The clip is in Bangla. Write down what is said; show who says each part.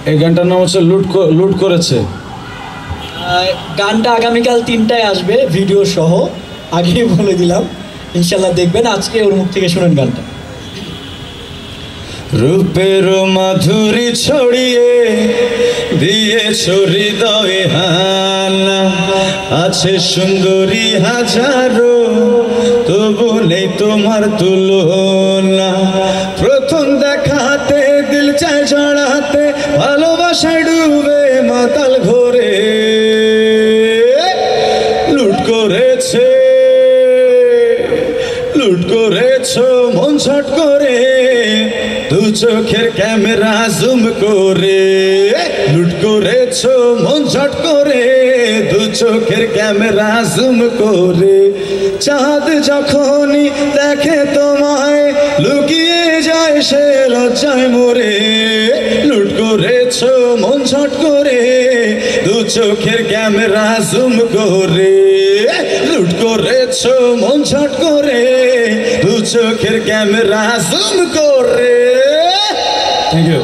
Speaker 1: এই গানটার নাম হচ্ছে লুট করেছে।
Speaker 2: গানটা আগামীকাল 3টায় আসবে ভিডিও সহ, আগেই বলে দিলাম। ইনশাল্লাহ দেখবেন, আজকে ওর মুখ থেকে শুনেন গানটা।
Speaker 1: রূপের মাধুরী ছড়িয়ে দিয়েছ হৃদয়ে হানা, আছে সুন্দরী হাজারো, তবু নেই তোমার তুলনা। প্রথম দেখাতে দিল চায় জড়াতে, ভালোবাসায় ডুবে মাতাল ঘোরে। লুট করেছে, লুট করেছ মন ছট করে, দু চোখের ক্যামেরা জুম করে। লুট করেছ মন ছট করে, দু চোখের ক্যামেরা জুম করে। চাঁদ যখনই দেখে তোমায়, লুকিয়ে যায় সে লজ্জায় মরে। লুট করেছ মন ছট করে, দু চোখের ক্যামেরা জুম করে। লুট করেছ মন ছট করে, দু চোখের ক্যামেরা জুম করে। Thank you.